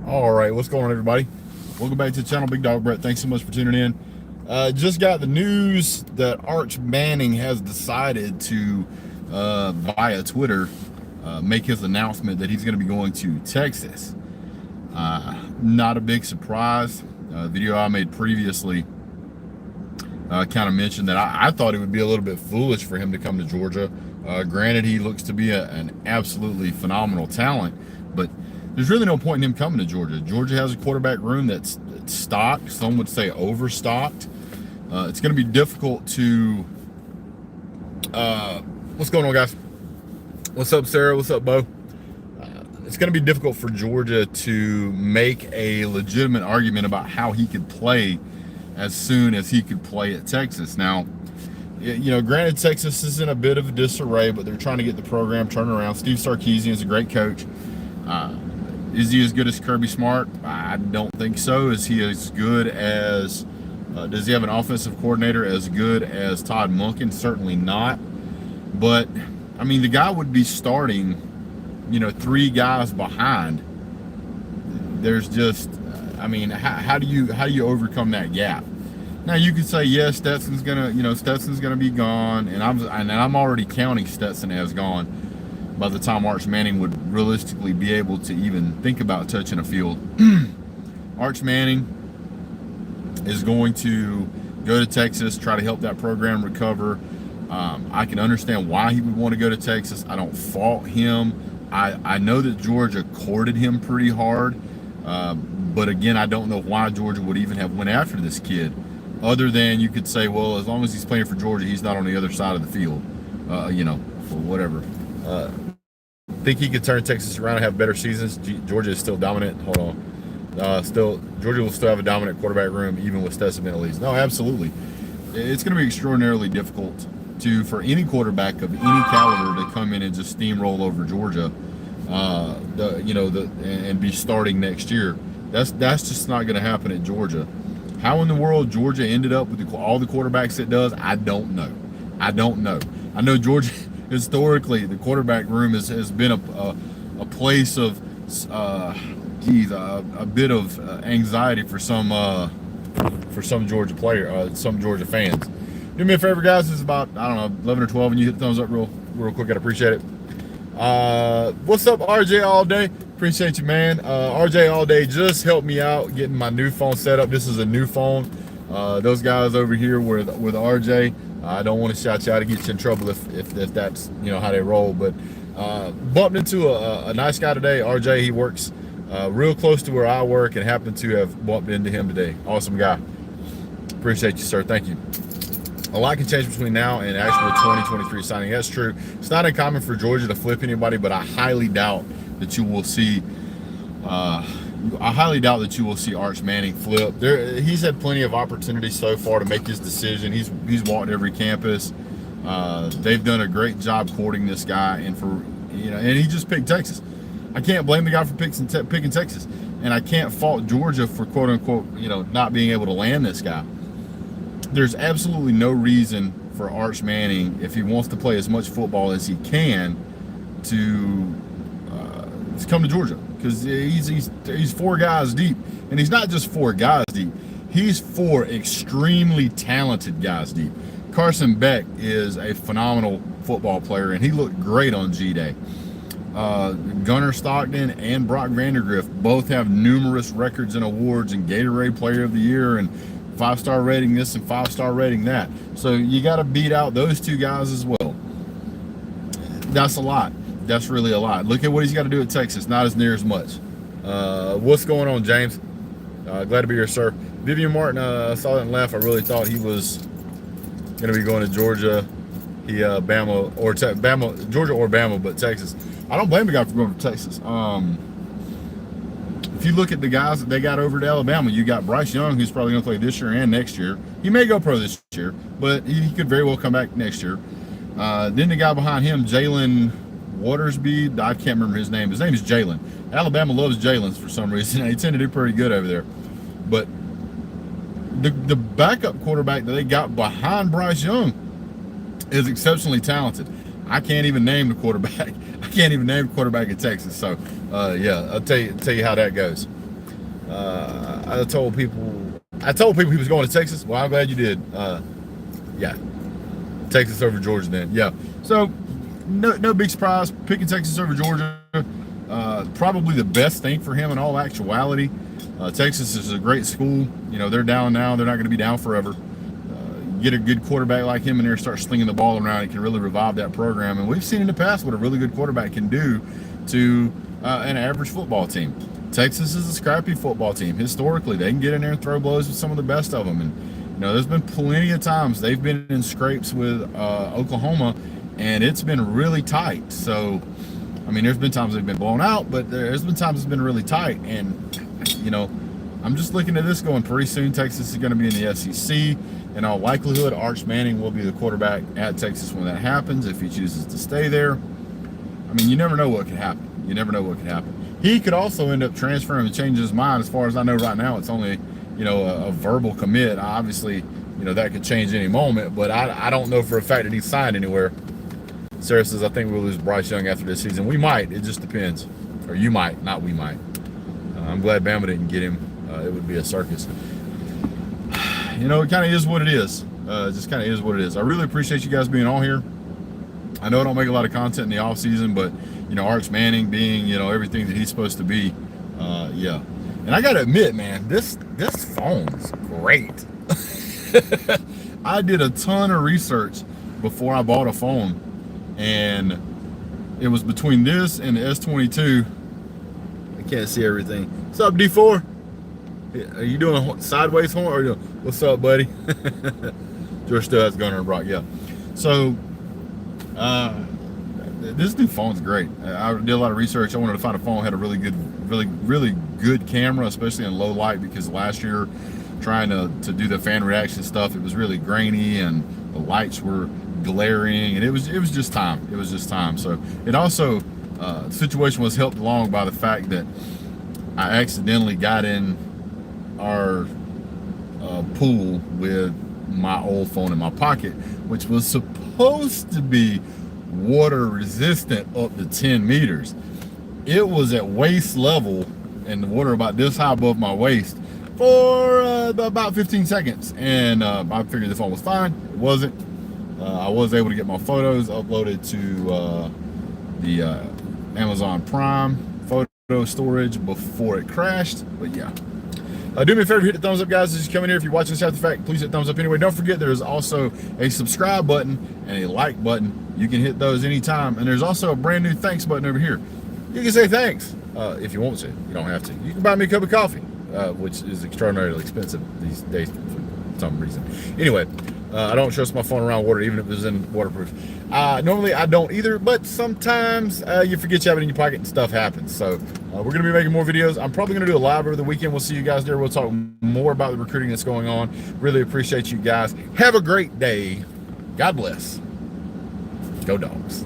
All right, what's going on, everybody? Welcome back to the channel, Big Dog Brett. Thanks so much for tuning in. Just got the news that Arch Manning has decided to, via Twitter, make his announcement that he's going to be going to Texas. Not a big surprise. Video I made previously kind of mentioned that I thought it would be a little bit foolish for him to come to Georgia. Granted, he looks to be an absolutely phenomenal talent, but there's really no point in him coming to Georgia. Georgia has a quarterback room that's stocked. Some would say overstocked. It's going to be difficult to. What's going on, guys? What's up, Sarah? What's up, Bo? It's going to be difficult for Georgia to make a legitimate argument about how he could play as soon as he could play at Texas. Now, you know, granted, Texas is in a bit of a disarray, but they're trying to get the program turned around. Steve Sarkisian is a great coach. Is he as good as Kirby Smart? I don't think so. Is he as good as, does he have an offensive coordinator as good as Todd Monken? Certainly not. But, I mean, the guy would be starting, you know, 3 guys behind. There's just, I mean, how do you overcome that gap? Now you could say, yes, Stetson's gonna be gone, and I'm already counting Stetson as gone by the time Arch Manning would realistically be able to even think about touching a field. Arch Manning is going to go to Texas, try to help that program recover. I can understand why he would want to go to Texas. I don't fault him. I know that Georgia courted him pretty hard, but again, I don't know why Georgia would even have went after this kid, other than you could say, well, as long as he's playing for Georgia, he's not on the other side of the field, you know, or whatever. Think he could turn Texas around and have better seasons? Georgia is still dominant. Hold on. Georgia will still have a dominant quarterback room even with Stetson at least. No, absolutely. It's going to be extraordinarily difficult for any quarterback of any caliber to come in and just steamroll over Georgia, and be starting next year. That's just not going to happen at Georgia. How in the world Georgia ended up with all the quarterbacks it does, I don't know. I know Georgia. Historically, the quarterback room has been a place of, a bit of anxiety for some Georgia some Georgia fans. Do me a favor, guys. It's about, I don't know, 11 or 12, and you hit the thumbs up real quick. I'd appreciate it. What's up, RJ All Day? Appreciate you, man. RJ All Day just helped me out getting my new phone set up. This is a new phone. Those guys over here with RJ. I don't want to shout you out to get you in trouble if that's, you know, how they roll. But bumped into a nice guy today, RJ. He works real close to where I work, and happened to have bumped into him today. Awesome guy. Appreciate you, sir. Thank you. A lot can change between now and actual 2023 signing. That's true. It's not uncommon for Georgia to flip anybody, but I highly doubt that you will see. Arch Manning flip. He's had plenty of opportunities so far to make his decision. He's walked every campus. They've done a great job courting this guy, and he just picked Texas. I can't blame the guy for picking Texas, and I can't fault Georgia for quote unquote, not being able to land this guy. There's absolutely no reason for Arch Manning, if he wants to play as much football as he can, to come to Georgia, because he's 4 guys deep, and he's not just 4 guys deep. He's 4 extremely talented guys deep. Carson Beck is a phenomenal football player, and he looked great on G-Day. Gunnar Stockton and Brock Vandagriff both have numerous records and awards, and Gatorade Player of the Year, and 5-star rating this and 5-star rating that. So you got to beat out those 2 guys as well. That's a lot. That's really a lot. Look at what he's got to do at Texas. Not as near as much. What's going on, James? Glad to be here, sir. Vivian Martin, saw that and laughed. I really thought he was going to be going to Georgia. Georgia or Bama, but Texas. I don't blame the guy for going to Texas. If you look at the guys that they got over to Alabama, you got Bryce Young, who's probably going to play this year and next year. He may go pro this year, but he could very well come back next year. Then the guy behind him, Jalen Watersby, I can't remember his name. His name is Jalen. Alabama loves Jalen's for some reason. They tend to do pretty good over there. But the backup quarterback that they got behind Bryce Young is exceptionally talented. I can't even name the quarterback. I can't even name the quarterback in Texas. So, yeah, I'll tell you how that goes. I told people he was going to Texas. Well, I'm glad you did. Yeah, Texas over Georgia then. Yeah. So no big surprise picking Texas over Georgia. Probably the best thing for him in all actuality. Texas is a great school. You know, they're down now. They're not going to be down forever. Get a good quarterback like him in there, start slinging the ball around. It can really revive that program. And we've seen in the past what a really good quarterback can do to an average football team. Texas is a scrappy football team. Historically, they can get in there and throw blows with some of the best of them. And, you know, there's been plenty of times they've been in scrapes with Oklahoma, and it's been really tight. So, I mean, there's been times they've been blown out, but there's been times it's been really tight. And, you know, I'm just looking at this going pretty soon. Texas is going to be in the SEC. In all likelihood, Arch Manning will be the quarterback at Texas when that happens, if he chooses to stay there. I mean, you never know what could happen. You never know what could happen. He could also end up transferring and changing his mind. As far as I know right now, it's only, you know, a verbal commit. Obviously, you know, that could change any moment, but I don't know for a fact that he's signed anywhere. Sarah says, I think we'll lose Bryce Young after this season. We might. It just depends. Or you might, not we might. I'm glad Bama didn't get him. It would be a circus. You know, it kind of is what it is. It just kind of is what it is. I really appreciate you guys being on here. I know I don't make a lot of content in the off season, but, you know, Arch Manning being, you know, everything that he's supposed to be, yeah. And I got to admit, man, this phone's great. I did a ton of research before I bought a phone, and it was between this and the S22. I can't see everything. What's up, D4? Are you doing a sideways horn? Or what's up, buddy? George still has Gunner and Brock, yeah. So, this new phone's great. I did a lot of research. I wanted to find a phone that had a really good camera, especially in low light, because last year, trying to do the fan reaction stuff, it was really grainy and the lights were glaring, and it was just time. It was just time. So it also, the situation was helped along by the fact that I accidentally got in our pool with my old phone in my pocket, which was supposed to be water resistant up to 10 meters. It was at waist level and the water about this high above my waist for about 15 seconds, and I figured the phone was fine. It wasn't. I was able to get my photos uploaded to the Amazon Prime photo storage before it crashed, but yeah. Do me a favor, hit the thumbs up, guys, as you come in here. If you're watching this after the fact, please hit thumbs up anyway. Don't forget, there's also a subscribe button and a like button. You can hit those anytime. And there's also a brand new thanks button over here. You can say thanks if you want to. You don't have to. You can buy me a cup of coffee, which is extraordinarily expensive these days for some reason. Anyway, I don't trust my phone around water, even if it's in waterproof. Normally, I don't either, but sometimes you forget you have it in your pocket and stuff happens. So we're going to be making more videos. I'm probably going to do a live over the weekend. We'll see you guys there. We'll talk more about the recruiting that's going on. Really appreciate you guys. Have a great day. God bless. Go Dogs.